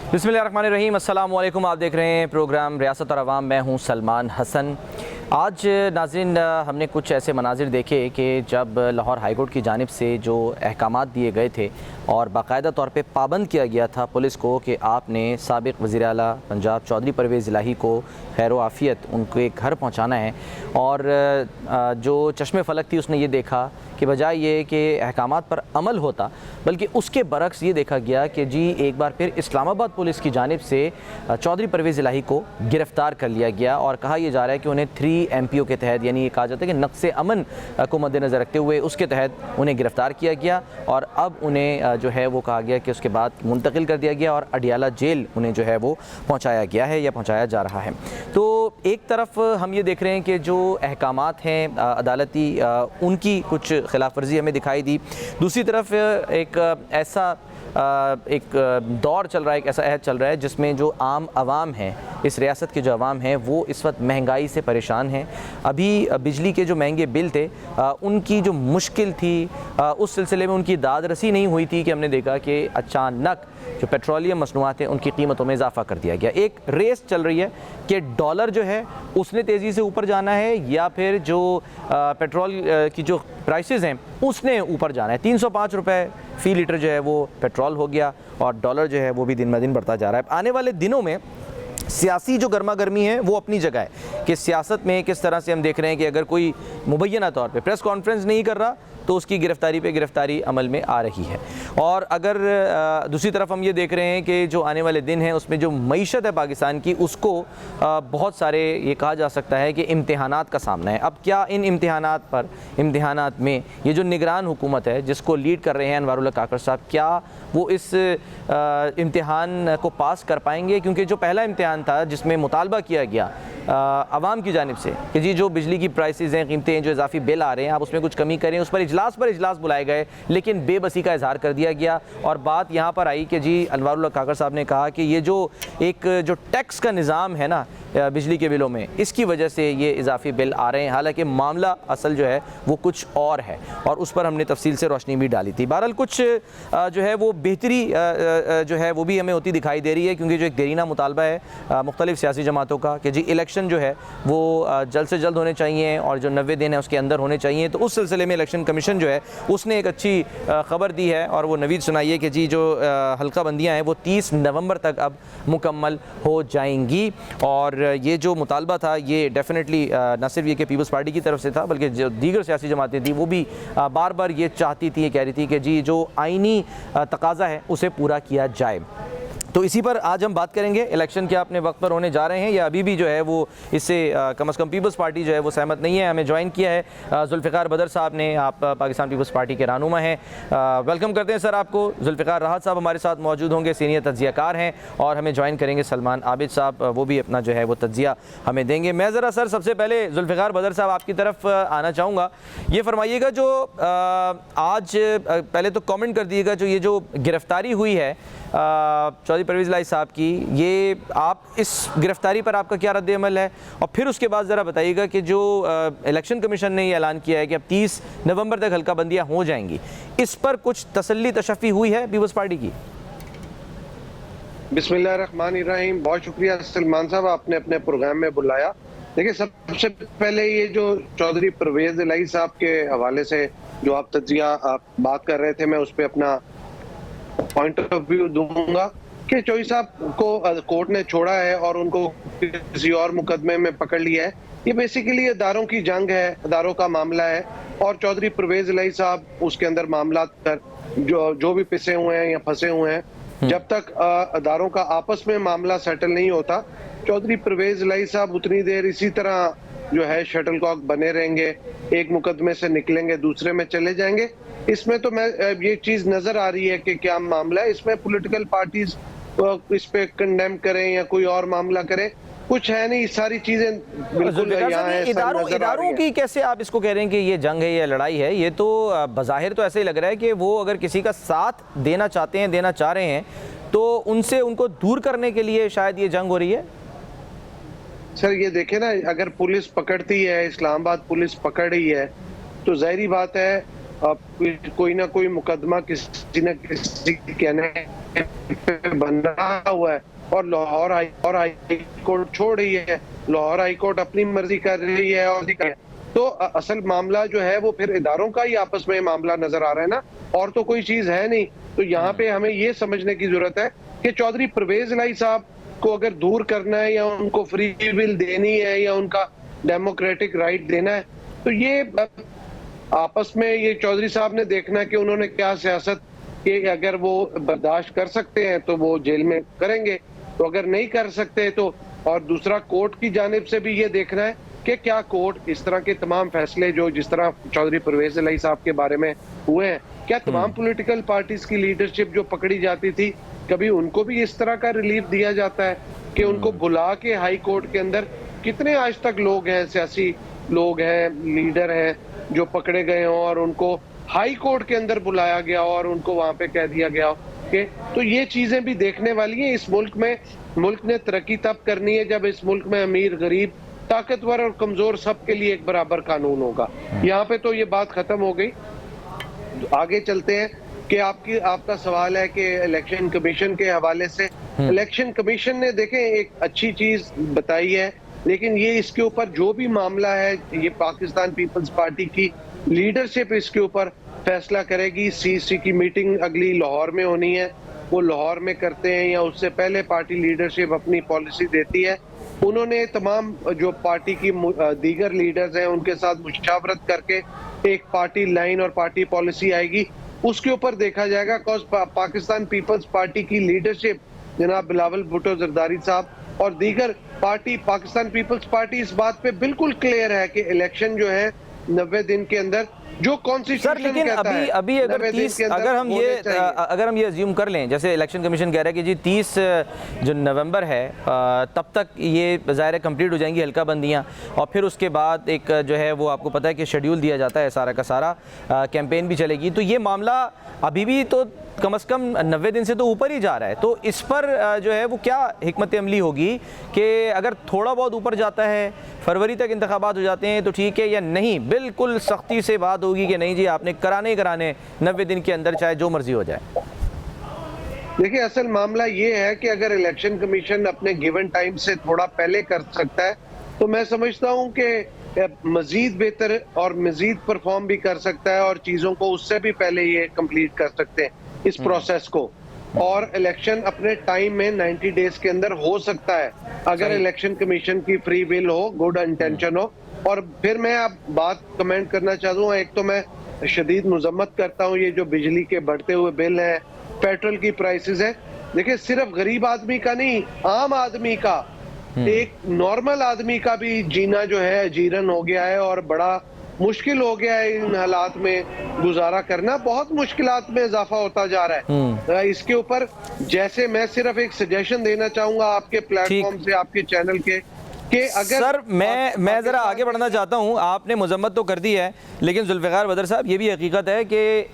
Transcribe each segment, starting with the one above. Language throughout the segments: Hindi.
बिस्मिल्लाहिर्रहमानिर्रहीम, अस्सलाम वालेकुम। आप देख रहे हैं प्रोग्राम रियासत और अवाम। मैं हूं सलमान हसन। आज नाज़रीन हमने कुछ ऐसे मनाजिर देखे कि जब लाहौर हाई कोर्ट की जानिब से जो अहकामात दिए गए थे और बाकायदा तौर पे पाबंद किया गया था पुलिस को कि आपने साबिक़ वज़ीर आला पंजाब चौधरी परवेज़ इलाही को खैर व आफ़ियत उनके घर पहुंचाना है, और जो चश्मे फ़लक थी उसने ये देखा कि बजाय ये कि अहकामात पर अमल होता, बल्कि उसके बरक्स ये देखा गया कि जी एक बार फिर इस्लामाबाद पुलिस की जानिब से चौधरी परवेज़ इलाही को गिरफ़्तार कर लिया गया। और कहा यह जा रहा है कि उन्हें 3 MPO के तहत, यानी ये कहा जाता है कि नक्से अमन को मद्देनज़र रखते हुए उसके तहत उन्हें गिरफ़्तार किया गया, और अब उन्हें जो है वो कहा गया कि उसके बाद मुंतकिल कर दिया गया और अडियाला जेल उन्हें जो है वो पहुँचाया गया है या पहुँचाया जा रहा है। तो एक तरफ हम ये देख रहे हैं कि जो अहकामात हैं अदालती उनकी कुछ खिलाफ वर्जी हमें दिखाई दी, दूसरी तरफ एक ऐसा एक दौर चल रहा है, एक ऐसा अहद चल रहा है जिसमें जो आम आवाम हैं, इस रियासत के जो आवाम हैं, वो इस वक्त महंगाई से परेशान हैं। अभी बिजली के जो महंगे बिल थे उनकी जो मुश्किल थी, उस सिलसिले में उनकी दाद रसी नहीं हुई थी कि हमने देखा कि अचानक जो पेट्रोलियम मसनूआत हैं उनकी कीमतों में इजाफा कर दिया गया। एक रेस चल रही है कि डॉलर जो है उसने तेज़ी से ऊपर जाना है या फिर जो पेट्रोल की जो प्राइसेस हैं उसने ऊपर जाना है। 305 रुपये फ़ी लीटर जो है वो पेट्रोल हो गया और डॉलर जो है वो भी दिन ब दिन बढ़ता जा रहा है। आने वाले दिनों में सियासी जो गर्मा गर्मी है वो अपनी जगह है कि सियासत में किस तरह से हम देख रहे हैं कि अगर कोई मुबैना तौर पे प्रेस कॉन्फ्रेंस नहीं कर रहा तो उसकी गिरफ्तारी पे गिरफ्तारी अमल में आ रही है। और अगर दूसरी तरफ हम ये देख रहे हैं कि जो आने वाले दिन हैं उसमें जो मईशत है पाकिस्तान की, उसको बहुत सारे ये कहा जा सकता है कि इम्तिहानात का सामना है। अब क्या इन इम्तिहानात में ये जो निगरान हुकूमत है जिसको लीड कर रहे हैं अनवारुल्लाह काकर साहब, क्या वो इस इम्तिहान को पास कर पाएंगे? क्योंकि जो पहला इम्तिहान था जिसमें मुतालबा किया गया आवाम की जानिब से कि जी जो बिजली की प्राइसेस हैं, कीमतें हैं, जो इजाफी बिल आ रहे हैं आप उसमें कुछ कमी करें, उस पर इजलास बुलाए गए, लेकिन बेबसी का इजहार कर दिया गया। और बात यहाँ पर आई कि जी अनवारुल्लाह काकर साहब ने कहा कि ये जो टैक्स का निज़ाम है ना बिजली के बिलों में, इसकी वजह से ये इजाफी बिल आ रहे हैं। हालांकि मामला असल जो है वो कुछ और है और उस पर हमने तफसील से रोशनी भी डाली थी। बहरहाल कुछ जो है वो बेहतरी जो है वो भी हमें होती दिखाई दे रही है, क्योंकि जो एक देरीना मुतालबा है मुख्तलिफ सियासी जमातों का कि जी इलेक्शन जो है वो जल्द से जल्द होने चाहिए और जो 90 दिन है उसके अंदर होने चाहिए। तो उस सिलसिले में इलेक्शन कमीशन जो है उसने एक अच्छी ख़बर दी है और वो नवीद सुनाइए कि जी जो हल्का बंदियाँ हैं वो 30 नवंबर तक अब मुकम्मल हो जाएंगी। और ये जो मुतालबा था ये डेफिनेटली न सिर्फ ये कि पीपल्स पार्टी की तरफ से था, बल्कि जो दीगर सियासी जमातें थी वो भी बार बार ये चाहती थी, ये कह रही थी कि जी जो आइनी तकाज़ा है उसे पूरा किया जाए। तो इसी पर आज हम बात करेंगे। इलेक्शन क्या अपने वक्त पर होने जा रहे हैं या अभी भी जो है वो इससे कम अज़ कम पीपल्स पार्टी जो है वो सहमत नहीं है। हमें ज्वाइन किया है जुल्फ़िकार बदर साहब ने, आप पाकिस्तान पीपल्स पार्टी के रहनुमा हैं। वेलकम करते हैं सर आपको। जुल्फ़िकार राहत साहब हमारे साथ मौजूद होंगे, सीनियर तज्ज़ियाकार हैं, और हमें ज्वाइन करेंगे सलमान आबिद साहब, वो भी अपना जो है वो तज्ज़िया हमें देंगे। मैं ज़रा सर सबसे पहले जुल्फ़िकार बदर साहब आपकी तरफ आना चाहूँगा। ये फरमाइएगा जो आज पहले तो कॉमेंट कर दिएगा, जो ये जो गिरफ़्तारी हुई है चौधरी परवेज़ इलाही साहब की, ये आप इस गिरफ़्तारी पर आपका क्या रद्द अमल है? और फिर उसके बाद ज़रा बताइएगा कि जो इलेक्शन कमीशन ने ये ऐलान किया है कि अब 30 नवंबर तक हल्का बंदियाँ हो जाएंगी, इस पर कुछ तसल्ली तशफ़ी हुई है पीपल्स पार्टी की? बिस्मिल्लाहिर्रहमानिर्रहीम। बहुत शुक्रिया सलमान साहब, आपने अपने प्रोग्राम में बुलाया। देखिए, सबसे पहले ये जो चौधरी परवेज़ इलाही साहब के हवाले से जो आप तज्जिया आप बात कर रहे थे, मैं उस पर अपना पॉइंट ऑफ व्यू दूंगा कि चौधरी साहब को कोर्ट ने छोड़ा है और उनको किसी और मुकदमे में पकड़ लिया है। ये बेसिकली अदारों की जंग है, अदारों का मामला है, और चौधरी परवेज़ इलाही साहब उसके अंदर मामला कर जो भी पिसे हुए हैं या फंसे हुए हैं, जब तक अदारों का आपस में मामला सेटल नहीं होता, चौधरी परवेज़ इलाही साहब उतनी देर इसी तरह जो है शटलकॉक बने रहेंगे, एक मुकदमे से निकलेंगे दूसरे में चले जाएंगे। इसमें तो मैं ये चीज नजर आ रही है कि क्या मामला है, इसमें पॉलिटिकल पार्टीज इस पे कंडेम करें या कोई और मामला करें, कुछ है नहीं। सारी चीजें बिल्कुल यहाँ है। इदारों की कैसे आप इसको कह रहे हैं कि ये जंग है, ये लड़ाई है? ये तो बज़ाहिर तो ऐसे ही लग रहा है कि वो अगर किसी का साथ देना चाहते हैं, देना चाह रहे हैं, तो उनसे उनको दूर करने के लिए शायद ये जंग हो रही है। सर ये देखे ना, अगर पुलिस पकड़ती है, इस्लामाबाद पुलिस पकड़ रही है, तो जाहिर बात है कोई ना कोई मुकदमा किसी न किसी के कहने पे बना हुआ है और लाहौर हाई कोर्ट छोड़ रही है, लाहौर हाई कोर्ट अपनी मर्जी कर रही है और तो असल मामला जो है वो फिर इदारों का ही आपस में मामला नजर आ रहा है ना, और तो कोई चीज है नहीं। तो यहाँ पे हमें ये समझने की जरूरत है कि चौधरी परवेज इलाही साहब को अगर दूर करना है या उनको फ्री विल देनी है या उनका डेमोक्रेटिक राइट देना है, तो ये आपस में ये चौधरी साहब ने देखना है कि उन्होंने क्या सियासत के, अगर वो बर्दाश्त कर सकते हैं तो वो जेल में करेंगे, तो अगर नहीं कर सकते तो, और दूसरा कोर्ट की जानिब से भी ये देखना है कि क्या कोर्ट इस तरह के तमाम फैसले जो जिस तरह चौधरी परवेज इलाही साहब के बारे में हुए हैं, क्या तमाम पॉलिटिकल पार्टीज की लीडरशिप जो पकड़ी जाती थी कभी उनको भी इस तरह का रिलीफ दिया जाता है कि उनको बुला के हाई कोर्ट के अंदर, कितने आज तक लोग हैं, सियासी लोग हैं, लीडर हैं जो पकड़े गए हों और उनको हाई कोर्ट के अंदर बुलाया गया और उनको वहां पे कह दिया गया कि, तो ये चीजें भी देखने वाली हैं। इस मुल्क में, मुल्क ने तरक्की तब करनी है जब इस मुल्क में अमीर, गरीब, ताकतवर और कमजोर सबके लिए एक बराबर कानून होगा। यहाँ पे तो ये बात खत्म हो गई। आगे चलते हैं कि आपका सवाल है कि इलेक्शन कमीशन के हवाले से, इलेक्शन कमीशन ने देखें एक अच्छी चीज बताई है, लेकिन ये इसके ऊपर जो भी मामला है, ये पाकिस्तान पीपल्स पार्टी की लीडरशिप इसके ऊपर फैसला करेगी। सीसी की मीटिंग अगली लाहौर में होनी है, वो लाहौर में करते हैं या उससे पहले पार्टी लीडरशिप अपनी पॉलिसी देती है। उन्होंने तमाम जो पार्टी की दीगर लीडर्स हैं उनके साथ मुशावरत करके एक पार्टी लाइन और पार्टी पॉलिसी आएगी, उसके ऊपर देखा जाएगा। कॉज पाकिस्तान पीपल्स पार्टी की लीडरशिप जनाब बिलावल भुट्टो जरदारी साहब और दीगर पार्टी, पाकिस्तान पीपल्स पार्टी इस बात पे बिल्कुल क्लियर है कि इलेक्शन जो है 90 दिन के अंदर जो कॉन्स्टिट्यूशन सर, लेकिन अभी अगर हम ये अज्यूम कर लें, जैसे इलेक्शन कमीशन कह रहा है कि जी 30 जो नवंबर है तब तक ये ज़ाहिर कंप्लीट हो जाएंगी हल्का बंदियाँ, और फिर उसके बाद एक जो है वो आपको पता है कि शेड्यूल दिया जाता है सारा का सारा, कैंपेन भी चलेगी। तो ये मामला अभी भी तो कम से कम 90 दिन से तो ऊपर ही जा रहा है। तो इस पर जो है वो क्या हिकमत अमली होगी कि अगर थोड़ा बहुत ऊपर जाता है, फरवरी तक इंतखाबात हो जाते हैं तो ठीक है, या नहीं बिल्कुल सख्ती से बात होगी कि नहीं जी आपने कराने 90 दिन के अंदर चाहे जो मर्जी हो जाए? देखिए, असल मामला ये है कि अगर इलेक्शन कमीशन अपने गिवन टाइम से थोड़ा पहले कर सकता है तो मैं समझता हूँ कि मजीद बेहतर और मजीद परफॉर्म भी कर सकता है और चीजों को उससे भी पहले ये कंप्लीट कर सकते हैं इस प्रोसेस को, और इलेक्शन अपने टाइम में 90 डेज के अंदर हो सकता है अगर इलेक्शन कमीशन की फ्री विल हो, गुड इंटेंशन हो। और फिर मैं अब बात कमेंट करना चाहता हूँ, एक तो मैं शदीद मुजम्मत करता हूँ ये जो बिजली के बढ़ते हुए बिल है, पेट्रोल की प्राइसेस है। देखिए, सिर्फ गरीब आदमी का नहीं, आम आदमी का, एक नॉर्मल आदमी का भी जीना जो है जीरन हो गया है और बड़ा मुश्किल हो गया है। इन हालात में गुजारा करना, बहुत मुश्किलात में इजाफा होता जा रहा है। इसके ऊपर जैसे मैं सिर्फ एक सजेशन देना चाहूंगा आपके प्लेटफॉर्म से, आपके चैनल के, कि अगर सर मैं ज़रा आगे बढ़ना चाहता हूं। आपने मजम्मत तो कर दी है, लेकिन जुल्फ़िकार बदर साहब ये भी हकीकत है कि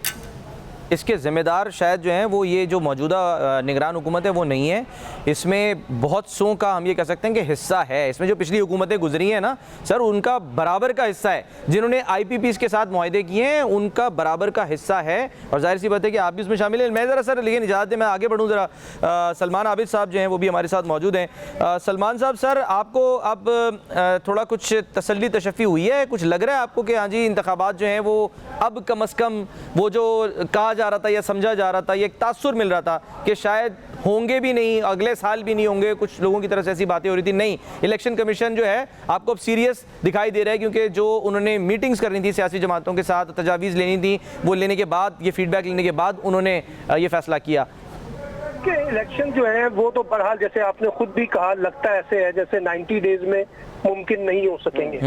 इसके ज़िम्मेदार शायद जो हैं वो ये जो मौजूदा निगरान हुकूमत है वो नहीं है, इसमें बहुत सौ का हम ये कह सकते हैं कि हिस्सा है। इसमें जो पिछली हुकूमतें गुजरी हैं ना सर, उनका बराबर का हिस्सा है। जिन्होंने IPPs के साथ मुआहदे किए हैं उनका बराबर का हिस्सा है, और जाहिर सी बात है कि आप भी उसमें शामिल हैं। मैं ज़रा सर, लेकिन इजाज़त दें मैं आगे बढ़ूँ ज़रा। सलमान आबिद साहब जो हैं वो भी हमारे साथ मौजूद हैं। सलमान साहब, सर आपको अब थोड़ा कुछ तसल्ली तशफ़ी हुई है? कुछ लग रहा है आपको कि हाँ जी इंतखाबात जो हैं वो अब कम अज़ कम वो जो कहा जा रहा था या समझा जा रहा था, ये एक तासुर मिल रहा था कि शायद होंगे भी नहीं, अगले साल भी नहीं होंगे, कुछ लोगों की तरफ से ऐसी बातें हो रही थी, नहीं इलेक्शन कमीशन जो है आपको अब सीरियस दिखाई दे रहा है, क्योंकि जो उन्होंने मीटिंग्स करनी थी सियासी जमातों के साथ, तजावीज़ लेनी थी, वो लेने के बाद, ये फीडबैक लेने के बाद उन्होंने ये फैसला किया कि इलेक्शन जो है वो तो बहरहाल जैसे आपने खुद भी कहा, लगता ऐसे है जैसे 90 डेज में मुमकिन नहीं हो सकेंगे।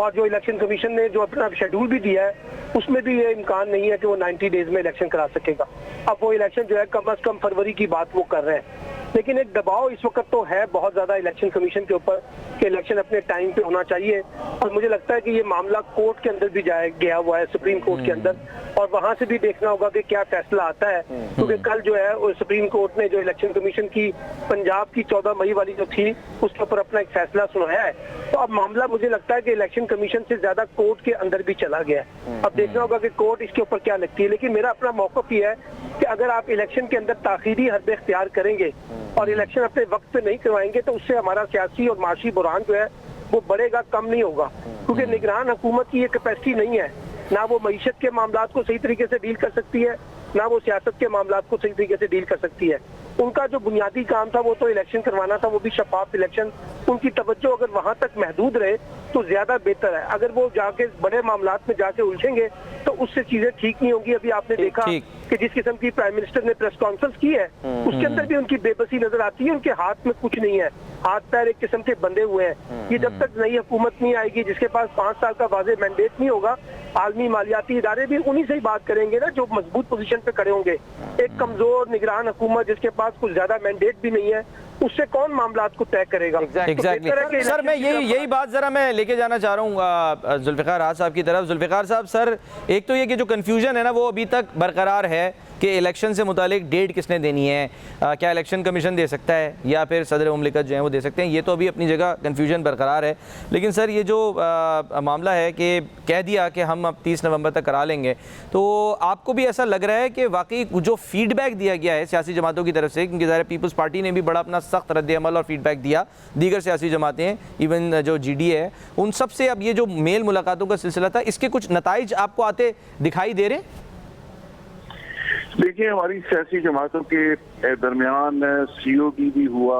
और जो इलेक्शन कमीशन ने जो अपना शेड्यूल भी दिया है उसमें भी ये इम्कान नहीं है कि वो 90 डेज में इलेक्शन करा सकेगा। अब वो इलेक्शन जो है कम अज कम फरवरी की बात वो कर रहे हैं। लेकिन एक दबाव इस वक्त तो है बहुत ज्यादा इलेक्शन कमीशन के ऊपर कि इलेक्शन अपने टाइम पे होना चाहिए। और मुझे लगता है कि ये मामला कोर्ट के अंदर भी गया हुआ है, सुप्रीम कोर्ट के अंदर, और वहां से भी देखना होगा कि क्या फैसला आता है। क्योंकि कल जो है वो सुप्रीम कोर्ट ने जो इलेक्शन कमीशन की पंजाब की 14 मई वाली जो थी उसके ऊपर अपना एक फैसला सुनाया है। तो अब मामला मुझे लगता है कि इलेक्शन कमीशन से ज्यादा कोर्ट के अंदर भी चला गया है। अब देखना होगा कि कोर्ट इसके ऊपर क्या लगती है। लेकिन मेरा अपना मौक़िफ़ ये है कि अगर आप इलेक्शन के अंदर ताख़ीरी हरब इख्तियार करेंगे और इलेक्शन अपने वक्त पे नहीं करवाएंगे तो उससे हमारा सियासी और माशी बुरहान जो है वो बढ़ेगा, कम नहीं होगा। क्योंकि निगरान हुकूमत की ये कैपेसिटी नहीं है, ना वो मईशत के मामलात को सही तरीके से डील कर सकती है, ना वो सियासत के मामलात को सही तरीके से डील कर सकती है। उनका जो बुनियादी काम था वो तो इलेक्शन करवाना था, वो भी शफाफ इलेक्शन। उनकी तवज्जो अगर वहां तक महदूद रहे तो ज्यादा बेहतर है। अगर वो जाके बड़े मामलात में जाके उलझेंगे तो उससे चीजें ठीक नहीं होंगी। अभी आपने देखा कि जिस किस्म की प्राइम मिनिस्टर ने प्रेस कॉन्फ्रेंस की है उसके अंदर भी उनकी बेबसी नजर आती है। उनके हाथ में कुछ नहीं है, हाथ पैर एक किस्म के बंधे हुए हैं। ये जब तक नई हुकूमत नहीं आएगी जिसके पास 5 साल का वाज़ेह मैंडेट नहीं होगा, आलमी मालियाती इदारे भी उन्हीं से ही बात करेंगे ना जो मजबूत पोजीशन पे खड़े होंगे। एक कमजोर निगरान हुकूमत जिसके पास कुछ ज्यादा मैंडेट भी नहीं है, उससे कौन मामलात को तय करेगा? एग्जैक्टली सर, मैं यही बात जरा मैं लेके जाना चाह रहा हूँ जुल्फ़िकार आज साहब की तरफ। जुल्फ़िकार साहब, सर एक तो ये कि जो कन्फ्यूजन है ना वो अभी तक बरकरार है कि इलेक्शन से मुतालिक डेट किसने देनी है, क्या इलेक्शन कमीशन दे सकता है या फिर सदर मुमलिकत जो है वो दे सकते हैं, ये तो अभी अपनी जगह कन्फ्यूजन बरकरार है। लेकिन सर ये जो मामला है कि कह दिया कि हम अब 30 नवंबर तक करा लेंगे, तो आपको भी ऐसा लग रहा है कि वाकई जो फीडबैक दिया गया है सियासी जमातों की तरफ से, क्योंकि ज़ाहिर पीपल्स पार्टी ने भी बड़ा अपना सख्त रद्द-ए-अमल और फीडबैक दिया, दीगर सियासी जमातें इवन जो GD है उन सब से, अब ये जो मेल मुलाकातों का सिलसिला था इसके कुछ नताइज आपको आते दिखाई दे रहे हैं? देखिए, हमारी सियासी जमातों के दरमियान COD भी हुआ,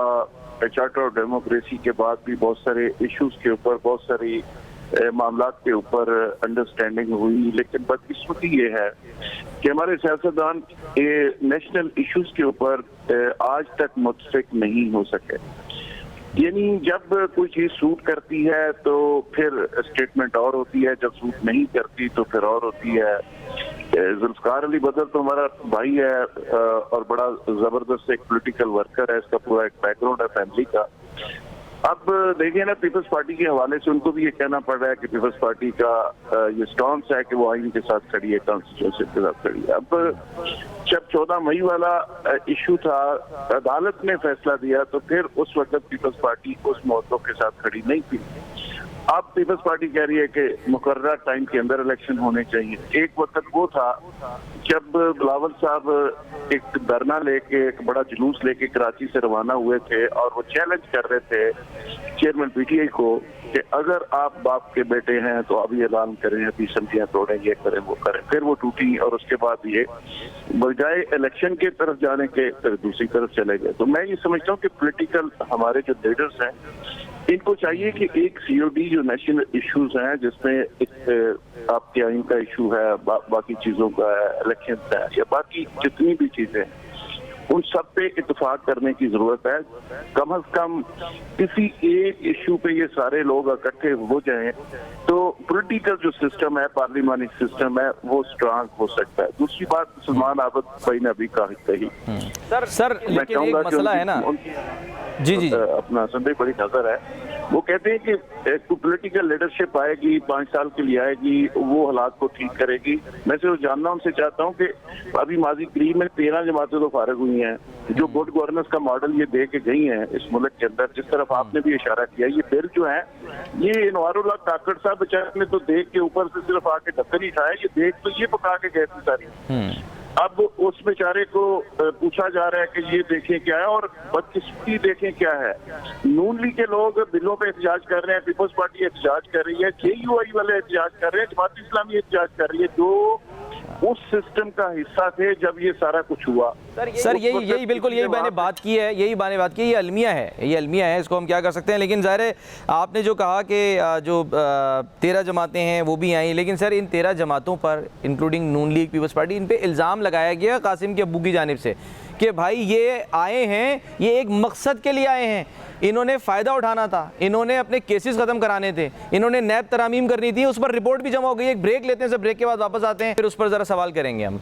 चार्टर ऑफ डेमोक्रेसी के बाद भी बहुत सारे इश्यूज के ऊपर, बहुत सारी मामलात के ऊपर अंडरस्टैंडिंग हुई। लेकिन बदकिस्मती ये है कि हमारे सियासतदान नेशनल इश्यूज के ऊपर आज तक मुत्तफिक नहीं हो सके। यानी जब कोई चीज सूट करती है तो फिर स्टेटमेंट और होती है, जब सूट नहीं करती तो फिर और होती है। जुल्फकार अली बदर तो हमारा भाई है और बड़ा जबरदस्त एक पॉलिटिकल वर्कर है, इसका पूरा एक बैकग्राउंड है फैमिली का। अब देखिए ना, पीपल्स पार्टी के हवाले से उनको भी ये कहना पड़ रहा है कि पीपल्स पार्टी का ये स्टॉन्स है कि वो आइन के साथ खड़ी है, कॉन्स्टिट्यूशन के साथ खड़ी है। अब जब 14 मई वाला इशू था, अदालत ने फैसला दिया तो फिर उस वक्त पीपल्स पार्टी उस मौक़िफ़ के साथ खड़ी नहीं थी। अब पीपल्स पार्टी कह रही है कि मुकर्रर टाइम के अंदर इलेक्शन होने चाहिए। एक वक्त वो था जब बिलावल साहब एक धरना लेके, एक बड़ा जुलूस लेके कराची से रवाना हुए थे और वो चैलेंज कर रहे थे चेयरमैन PTI को कि अगर आप बाप के बेटे हैं तो अभी ऐलान करें, अभी समझियाँ तोड़ें, ये करें वो करें। फिर वो टूटी और उसके बाद ये बजाय इलेक्शन के तरफ जाने के फिर दूसरी तरफ चले गए। तो मैं ये समझता हूँ कि पॉलिटिकल हमारे जो लीडर्स हैं इनको चाहिए कि एक COD जो नेशनल इश्यूज हैं जिसमें एक आपके आइन का इशू है, बाकी चीजों का है, इलेक्शन है या बाकी जितनी भी चीजें हैं, उन सब पे इत्तेफाक करने की जरूरत है। कम से कम किसी एक इशू पे ये सारे लोग इकट्ठे हो जाएं तो पॉलिटिकल जो सिस्टम है, पार्लियामानी सिस्टम है, वो स्ट्रांग हो सकता है। दूसरी बात सलमान आबद भाई ने अभी कही, सर लेकिन एक मसला है ना, जी अपना संदेह बड़ी नजर है। वो कहते हैं कि पॉलिटिकल लीडरशिप आएगी, 5 साल के लिए आएगी, वो हालात को ठीक करेगी। मैं सिर्फ जानना उनसे चाहता हूँ कि अभी माजी करीब में 13 जमातें तो फारिग हुई हैं जो गुड गवर्नेंस का मॉडल ये दे के गई हैं इस मुल्क के अंदर, जिस तरफ आपने भी इशारा किया। ये बिल जो है ये इनवारुल्लाह काकड़ साहब बेचारे ने तो देख के ऊपर से सिर्फ आके ढक्कन ही खाया, ये देख तो ये पका के गए थे सारी। अब उस बेचारे को पूछा जा रहा है कि ये देखें क्या है और बदकिस्मती देखें क्या है। नून लीग के लोग बिलों पे एहतजाज कर रहे हैं, पीपल्स पार्टी एहतजाज कर रही है, KUI वाले एहतजाज कर रहे हैं, जमात इस्लामी एहतजाज कर रही है, जो उस सिस्टम का हिस्सा थे जब ये सारा कुछ हुआ। सर यही बिल्कुल यही मैंने बात की है, ये अलमिया है, इसको हम क्या कर सकते हैं। लेकिन ज़ाहिर है आपने जो कहा कि जो 13 जमातें हैं वो भी आई, लेकिन सर इन 13 जमातों पर इंक्लूडिंग नून लीग, पीपल्स पार्टी, इन पे इल्ज़ाम लगाया गया कासिम के अब्बू की जानिब से कि भाई ये आए हैं, ये एक मकसद के लिए आए हैं, इन्होंने फ़ायदा उठाना था, इन्होंने अपने केसेस ख़त्म कराने थे, इन्होंने नैब तरामीम करनी थी, उस पर रिपोर्ट भी जमा हो गई। एक ब्रेक लेते हैं, सब ब्रेक के बाद वापस आते हैं, फिर उस पर ज़रा सवाल करेंगे हम।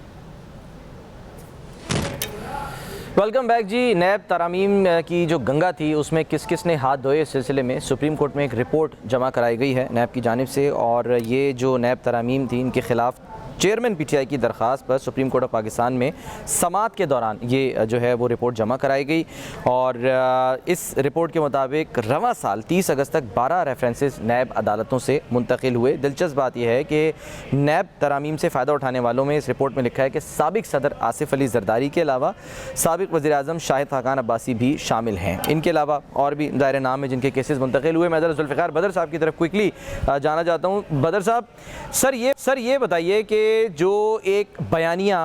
वेलकम बैक जी। नैब तरामीम की जो गंगा थी उसमें किस किस ने हाथ धोए इस सिलसिले में सुप्रीम कोर्ट में एक रिपोर्ट जमा कराई गई है नैब की जानिब से, और ये जो नैब तरामीम थी इनके ख़िलाफ़ चेयरमैन पीटीआई की दरख्वास्त पर सुप्रीम कोर्ट ऑफ पाकिस्तान में समाअत के दौरान ये जो है वो रिपोर्ट जमा कराई गई। और इस रिपोर्ट के मुताबिक रवां साल 30 अगस्त तक 12 रेफरेंसेस नैब अदालतों से मुंतकिल हुए। दिलचस्प बात यह है कि नैब तरामीम से फ़ायदा उठाने वालों में इस रिपोर्ट में लिखा है कि साबिक सदर आसिफ अली जरदारी के अलावा साबिक वज़ीर आज़म शाहिद खाकान अब्बासी भी शामिल हैं। इनके अलावा और भी ज़ाहिर नाम है जिनके केसेस मुंतकिल हुए। मैं ज़रा जुल्फ़िकार बदर साहब की तरफ क्विकली जाना चाहता हूँ। बदर साहब, सर ये बताइए कि जो एक बयानिया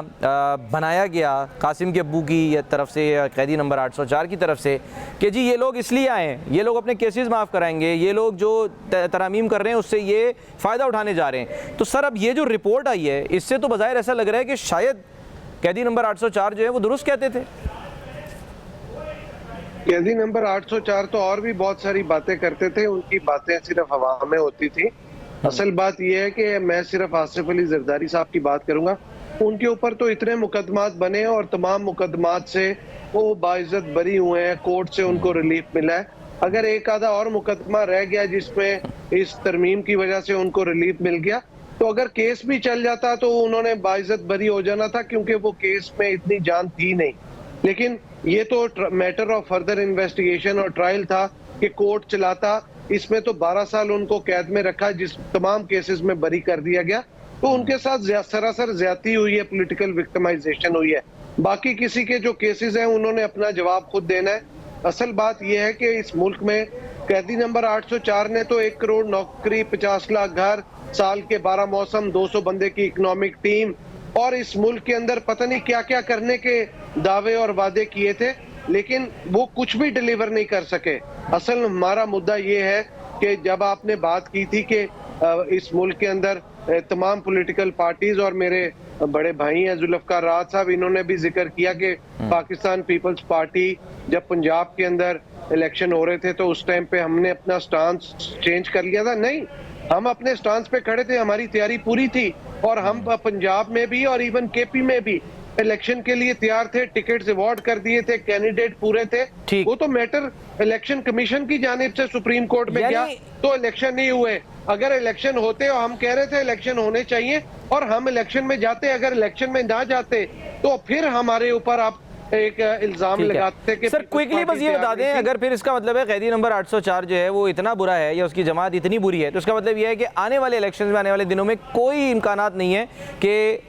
बनाया गया कासिम के अब्बू की तरफ से, कैदी नंबर 804 की तरफ से, कि जी ये लोग इसलिए आए हैं, ये लोग अपने केसेस माफ़ कराएंगे, ये लोग जो तरामीम कर रहे हैं उससे ये फ़ायदा उठाने जा रहे हैं, तो सर अब ये जो रिपोर्ट आई है इससे तो बज़ाहिर ऐसा लग रहा है कि शायद कैदी नंबर 804 जो है वो दुरुस्त कहते थे। कैदी नंबर 804 तो और भी बहुत सारी बातें करते थे, उनकी बातें सिर्फ हवा में होती थी। असल बात यह है कि मैं सिर्फ आसिफ अली जरदारी साहब की बात करूंगा। उनके ऊपर तो इतने मुकदमात बने और तमाम मुकदमात से वो बाइज्जत बरी हुए हैं, कोर्ट से उनको रिलीफ मिला है। अगर एक आधा और मुकदमा रह गया जिसमें इस तरमीम की वजह से उनको रिलीफ मिल गया, तो अगर केस भी चल जाता तो उन्होंने बाइज्जत बरी हो जाना था, क्योंकि वो केस में इतनी जान थी नहीं। लेकिन ये तो मैटर ऑफ फर्दर इन्वेस्टिगेशन और ट्रायल था कि कोर्ट चलाता। इसमें तो 12 साल उनको कैद में रखा, जिस तमाम केसेस में बरी कर दिया गया, तो उनके साथ सरासर ज्यादती हुई है, पॉलिटिकल विक्टिमाइजेशन हुई है। बाकी किसी के जो केसेस हैं उन्होंने अपना जवाब खुद देना है। असल बात यह है कि इस मुल्क में कैदी नंबर 804 ने तो 1 करोड़ नौकरी, 50 लाख घर, साल के 12 मौसम, 200 बंदे की इकोनॉमिक टीम और इस मुल्क के अंदर पता नहीं क्या क्या करने के दावे और वादे किए थे, लेकिन वो कुछ भी डिलीवर नहीं कर सके। असल हमारा मुद्दा ये है कि जब आपने बात की थी कि इस मुल्क के अंदर तमाम पॉलिटिकल पार्टीज, और मेरे बड़े भाई हैं जुल्फ़िकार राज साहब, इन्होंने भी जिक्र किया कि पाकिस्तान पीपल्स पार्टी जब पंजाब के अंदर इलेक्शन हो रहे थे तो उस टाइम पे हमने अपना स्टांस चेंज कर लिया था। नहीं, हम अपने स्टांस पे खड़े थे, हमारी तैयारी पूरी थी और हम पंजाब में भी और इवन केपी में भी इलेक्शन के लिए तैयार थे, टिकट्स अवार्ड कर दिए थे, कैंडिडेट पूरे थे। वो तो मैटर इलेक्शन कमीशन की जानिब से सुप्रीम कोर्ट में गया तो इलेक्शन नहीं हुए। अगर इलेक्शन होते और हम कह रहे थे इलेक्शन होने चाहिए और हम इलेक्शन में जाते, अगर इलेक्शन में ना जाते तो फिर हमारे ऊपर आप एक इल्जाम लगाते कि सर क्विकली बस ये बता दें, अगर फिर इसका मतलब है कैदी नंबर 804 जो है वो इतना बुरा है या उसकी जमात इतनी बुरी है, तो इसका मतलब ये है कि आने वाले इलेक्शन में, आने वाले दिनों में कोई इम्कानात नहीं है कि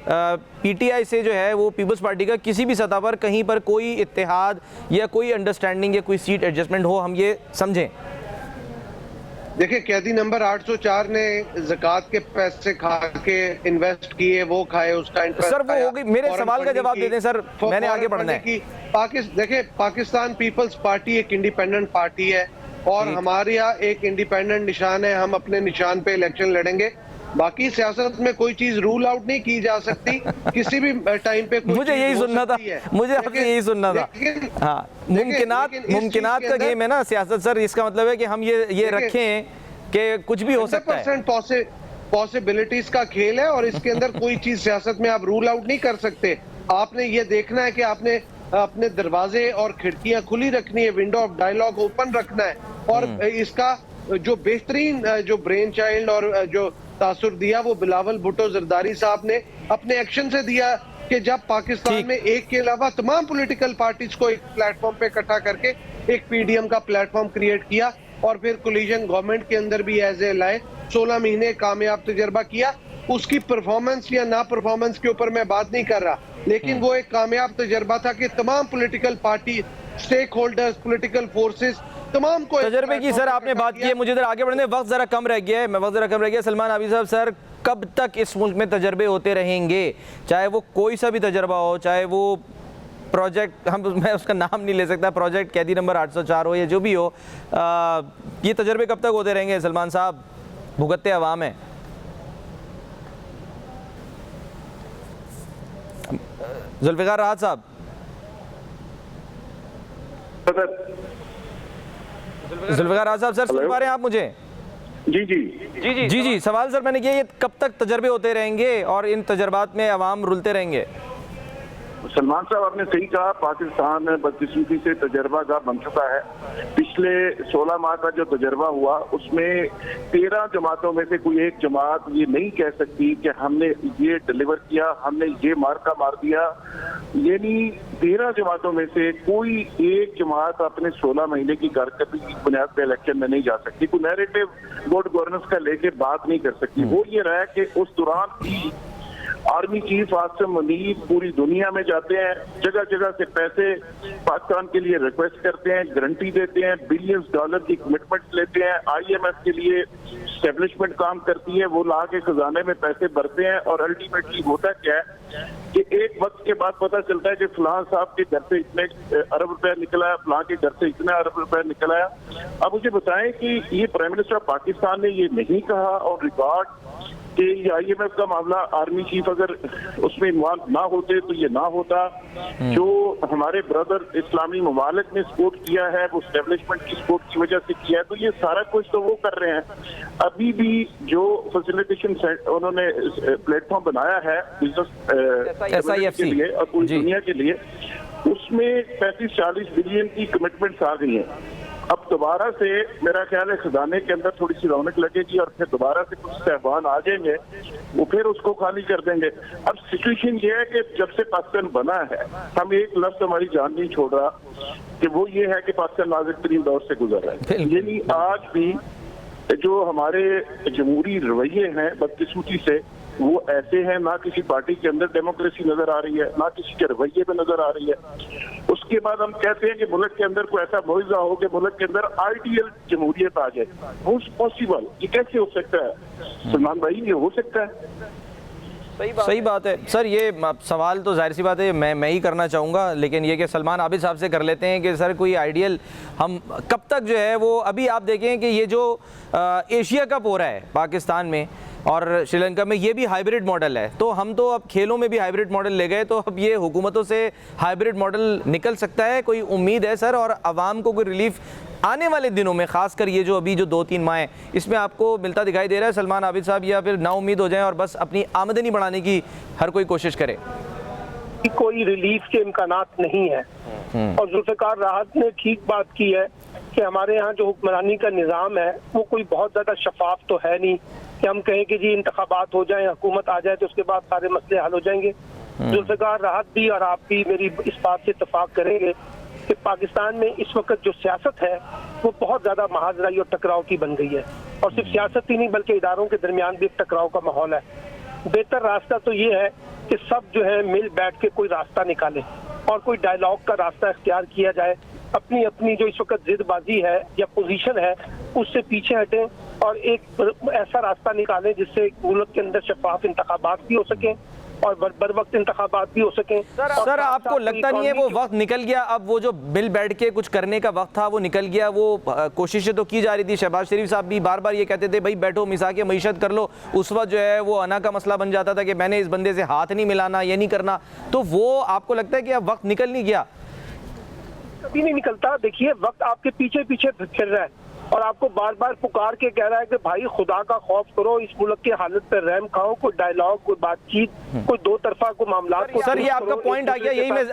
पीटीआई से जो है वो पीपल्स पार्टी का किसी भी सतह पर कहीं पर कोई इत्तेहाद या कोई अंडरस्टैंडिंग या कोई सीट एडजस्टमेंट हो, हम ये समझें। देखिए, कैदी नंबर 804 ने ज़कात के पैसे खा के इन्वेस्ट किए, वो खाए, उसका इंटरेस्ट सर वो हो गई। मेरे सवाल का जवाब दे दें सर, मैंने आगे बढ़ना है। देखिए, पाकिस्तान पीपल्स पार्टी एक इंडिपेंडेंट पार्टी है और हमारे यहाँ एक इंडिपेंडेंट निशान है, हम अपने निशान पे इलेक्शन लड़ेंगे। बाकी सियासत में कोई चीज रूल आउट नहीं की जा सकती किसी भी टाइम पे। मुझे यही सुनना था, मुझे आपसे यही सुनना था। हाँ, मुमकिनात का गेम है ना सियासत सर, इसका मतलब है कि हम ये रखें कि कुछ भी हो सकता है। 100% पॉसिबिलिटीज का खेल है और इसके अंदर कोई चीज सियासत में आप रूल आउट नहीं कर सकते। आपने ये देखना है कि आपने अपने दरवाजे और खिड़कियां खुली रखनी है, विंडो ऑफ डायलॉग ओपन रखना है। और इसका जो बेहतरीन जो ब्रेन चाइल्ड और जो तासुर दिया वो बिलावल भुट्टो जरदारी साहब ने अपने एक्शन से दिया कि जब पाकिस्तान में एक के अलावा तमाम पॉलिटिकल पार्टीज को एक प्लेटफॉर्म पे इकट्ठा करके एक पीडीएम का प्लेटफॉर्म क्रिएट किया और फिर कोलिजन गवर्नमेंट के अंदर भी एज ए लाए 16 महीने कामयाब तजर्बा किया। उसकी परफॉर्मेंस या ना परफॉर्मेंस के ऊपर मैं बात नहीं कर रहा, लेकिन वो एक कामयाब तजर्बा था कि तमाम political party, stakeholders, political forces, तमाम को तजर्बे की सर आपने बात की है। मुझे इधर आगे बढ़ने वक्त जरा कम रह गया है, सलमान आबिद साहब सर, कब तक इस मुल्क में तजर्बे होते रहेंगे, चाहे वो कोई सा भी तजर्बा हो, चाहे वो प्रोजेक्ट, मैं उसका नाम नहीं ले सकता, प्रोजेक्ट कैदी नंबर 804 हो या जो भी हो, ये तजर्बे कब तक होते रहेंगे? सलमान साहब, भुगतते अवाम है। जुल्फ़िकार राहत साहब, जुल्फ़िकार राहत साहब, सर सुन पा रहे हैं आप मुझे? जी जी जी जी जी जी सवाल सर मैंने किया, ये कब तक तजर्बे होते रहेंगे और इन तजर्बात में अवाम रुलते रहेंगे? सलमान साहब आपने सही कहा, पाकिस्तान बदकिस्मती से तजर्बागाह बन चुका है। पिछले 16 माह का जो तजर्बा हुआ उसमें 13 जमातों में से कोई एक जमात ये नहीं कह सकती कि हमने ये डिलीवर किया, हमने ये मार्का मार दिया। यानी 13 जमातों में से कोई एक जमात अपने 16 महीने की कारकर्दगी की बुनियाद पर इलेक्शन में नहीं जा सकती, कोई नैरेटिव गुड गवर्नेंस का लेके बात नहीं कर सकती। वो ये रहा कि उस दौरान भी आर्मी चीफ आसिम मुनीर पूरी दुनिया में जाते हैं, जगह जगह से पैसे पाकिस्तान के लिए रिक्वेस्ट करते हैं, गारंटी देते हैं, बिलियंस डॉलर की कमिटमेंट लेते हैं। IMF के लिए स्टेब्लिशमेंट काम करती है, वो ला के खजाने में पैसे भरते हैं और अल्टीमेटली होता क्या है कि एक वक्त के बाद पता चलता है कि फलां साहब के घर से इतने अरब रुपया निकला है, फलां के घर से इतना अरब रुपया निकला है। अब मुझे बताएं कि ये प्राइम मिनिस्टर ऑफ पाकिस्तान ने ये नहीं कहा और रिकॉर्ड कि ये IMF का मामला आर्मी चीफ अगर उसमें इन्वॉल्व ना होते तो ये ना होता। जो हमारे ब्रदर इस्लामी ममालिक ने सपोर्ट किया है वो स्टेब्लिशमेंट की सपोर्ट की वजह से किया है, तो ये सारा कुछ तो वो कर रहे हैं। अभी भी जो फैसिलिटेशन उन्होंने प्लेटफॉर्म बनाया है बिजनेस के लिए और पूरी दुनिया के लिए, उसमें 35-40 बिलियन की कमिटमेंट्स आ गई हैं। अब दोबारा से मेरा ख्याल है खजाने के अंदर थोड़ी सी रौनक लगेगी और फिर दोबारा से कुछ साहबान आ जाएंगे, वो फिर उसको खाली कर देंगे। अब सिचुएशन ये है कि जब से पाकिस्तान बना है हम एक लफ्ज हमारी जान नहीं छोड़ रहा कि वो ये है कि पाकिस्तान नाजुक तरीन दौर से गुजर रहा है। यानी आज भी जो हमारे जमहूरी रवैये हैं बदकिस्मती से वो ऐसे हैं, ना किसी पार्टी के अंदर डेमोक्रेसी नजर आ रही है, ना किसी के रवैये पे नजर आ रही है। उसके बाद हम कहते हैं कि मुल्क के अंदर कोई ऐसा मुआवजा हो कि मुल्क के अंदर आइडियल जमहूरियत आ जाए। वो पॉसिबल, ये कैसे हो सकता है सलमान भाई? ये हो सकता है? सही बात है सर। ये सवाल तो जाहिर सी बात है मैं ही करना चाहूँगा, लेकिन ये कि सलमान आबिद साहब से कर लेते हैं कि सर कोई आइडियल हम कब तक जो है वो, अभी आप देखें कि ये जो एशिया कप हो रहा है पाकिस्तान में और श्रीलंका में, ये भी हाइब्रिड मॉडल है। तो हम तो अब खेलों में भी हाइब्रिड मॉडल ले गए, तो अब ये हुकूमतों से हाइब्रिड मॉडल निकल सकता है? कोई उम्मीद है सर? और आवाम को कोई रिलीफ आने वाले दिनों में, खासकर ये जो अभी जो 2-3 माह इसमें आपको मिलता दिखाई दे रहा है सलमान आबिद साहब, या फिर नाउम्मीद हो जाएं और बस अपनी आमदनी बढ़ाने की हर कोई कोशिश करे? कोई रिलीफ के इम्कानात नहीं है। और जुल्फ़िकार राहत ने ठीक बात की है कि हमारे यहाँ जो हुक्मरानी का निज़ाम है वो कोई बहुत ज़्यादा शफाफ तो है नहीं कि हम कहें कि जी इंतखाबात हो जाए, हुकूमत आ जाए तो उसके बाद सारे मसले हल हो जाएंगे। जुल्फ़िकार राहत भी और आप भी मेरी इस बात से इत्तफाक करेंगे कि पाकिस्तान में इस वक्त जो सियासत है वो बहुत ज़्यादा महाजराई और टकराव की बन गई है, और सिर्फ सियासत ही नहीं बल्कि इदारों के दरमियान भी एक टकराव का माहौल है। बेहतर रास्ता तो ये है कि सब जो है मिल बैठ के कोई रास्ता निकाले और कोई डायलॉग का रास्ता इख्तियार किया जाए। अपनी अपनी जो इस वक्त जिदबाजी है या पोजीशन है उससे पीछे हटें और एक ऐसा रास्ता निकालें जिससे मुल्क के अंदर शफाफ इंतखाबात भी हो सकें और बर वक्त इंतखाबात भी हो सकें। सर आपको लगता नहीं है वो वक्त निकल गया? अब वो जो मिल बैठ के कुछ करने का वक्त था वो निकल गया। वो कोशिशें तो की जा रही थी, शहबाज शरीफ साहब भी बार बार ये कहते थे भाई बैठो मिसा के मईशत कर लो। उस वक्त जो है वो अना का मसला बन जाता था कि मैंने इस बंदे से हाथ नहीं मिलाना, ये नहीं करना। तो वो आपको लगता है कि अब वक्त निकल नहीं गया? कभी नहीं निकलता। देखिए वक्त आपके पीछे पीछे फिर रहा है और आपको बार बार पुकार के कह रहा है कि भाई खुदा का खौफ करो, इस मुल्क की हालत पर रहम खाओ, कोई डायलॉग, कोई बातचीत, कोई दो तरफा को मामला। सर ये आपका पॉइंट आ गया, यही मैं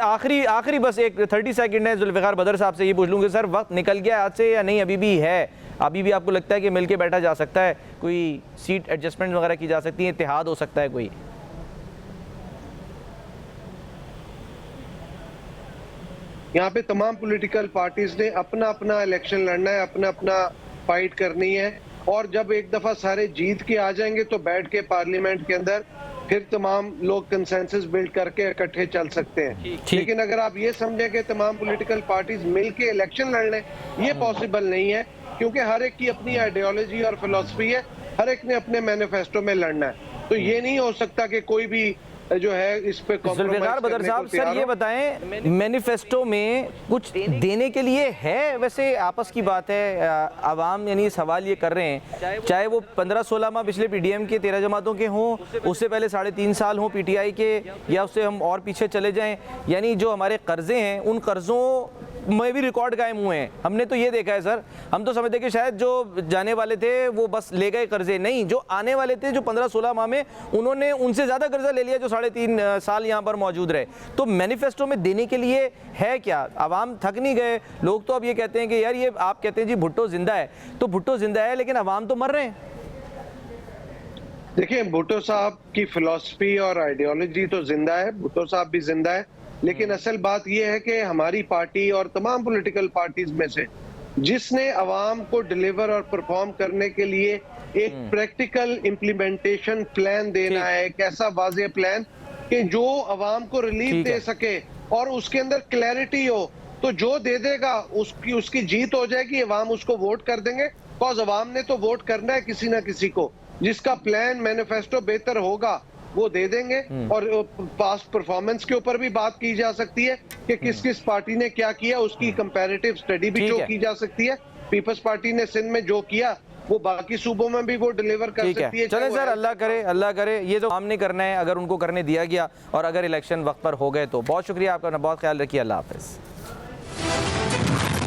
आखिरी बस एक 30 सेकंड है जुल्फ़िकार बदर साहब से ये पूछ लूँगी, सर वक्त निकल गया आज से या नहीं अभी भी है? अभी भी आपको लगता है कि मिल के बैठा जा सकता है, कोई सीट एडजस्टमेंट वगैरह की जा सकती है, इत्तेहाद हो सकता है कोई? यहाँ पे तमाम पॉलिटिकल पार्टीज ने अपना अपना इलेक्शन लड़ना है, अपना अपना फाइट करनी है, और जब एक दफा सारे जीत के आ जाएंगे तो बैठ के पार्लियामेंट के अंदर फिर तमाम लोग कंसेंसस बिल्ड करके इकट्ठे चल सकते हैं। लेकिन अगर आप ये समझें कि तमाम पॉलिटिकल पार्टीज मिलके इलेक्शन लड़ लें, ये पॉसिबल नहीं है, क्योंकि हर एक की अपनी आइडियोलॉजी और फिलॉसफी है, हर एक ने अपने मैनिफेस्टो में लड़ना है। तो ये नहीं हो सकता कि कोई भी जो है इस पे जुल्फ़िकार बदर साहब सर ये बताएं, मैनिफेस्टो में कुछ देने के लिए है? वैसे आपस की बात है, आवाम यानी सवाल ये कर रहे हैं, चाहे वो 15-16 माह पिछले PDM के 13 जमातों के हों, उससे पहले 3.5 साल हों PTI के, या उससे हम और पीछे चले जाएं, यानी जो हमारे कर्जे हैं उन कर्जों में भी रिकॉर्ड कायम हुए हैं। हमने तो ये देखा है सर, हम तो समझते कि शायद जो जाने वाले थे वो बस ले गए कर्जे, नहीं, जो आने वाले थे, जो 15-16 माह में उन्होंने उनसे ज़्यादा कर्जा ले लिया जो 3.5 साल यहाँ पर मौजूद रहे। तो मैनिफेस्टो में देने के लिए है क्या? आवाम थक नहीं गए? लोग तो अब ये कहते हैं कि यार ये आप कहते हैं जी भुट्टो जिंदा है, तो भुट्टो जिंदा है लेकिन आवाम तो मर रहे हैं। देखिए, भुट्टो साहब की फिलॉसफी और आइडियोलॉजी तो जिंदा है, भुट्टो साहब भी जिंदा है, लेकिन असल बात यह है कि हमारी पार्टी और तमाम पॉलिटिकल पार्टीज में से जिसने अवाम को डिलीवर और परफॉर्म करने के लिए एक प्रैक्टिकल इम्प्लीमेंटेशन प्लान देना है, एक ऐसा वाज़ेह प्लान कि जो अवाम को रिलीफ दे सके और उसके अंदर क्लैरिटी हो, तो जो दे देगा उसकी जीत हो जाएगी, अवाम उसको वोट कर देंगे। बिकॉज अवाम ने तो वोट करना है किसी ना किसी को, जिसका प्लान मैनिफेस्टो बेहतर होगा वो दे देंगे। और पास्ट परफॉर्मेंस के ऊपर भी बात की जा सकती है कि किस किस पार्टी ने क्या किया, उसकी कंपैरेटिव स्टडी भी जो की जा सकती है। पीपल्स पार्टी ने सिंध में जो किया वो बाकी सूबों में भी वो डिलीवर कर सकती है। चले सर, अल्लाह करे ये जो हमने करना है अगर उनको करने दिया गया और अगर इलेक्शन वक्त पर हो गए तो। बहुत शुक्रिया आपका, बहुत ख्याल रखिए, अल्लाह हाफिज।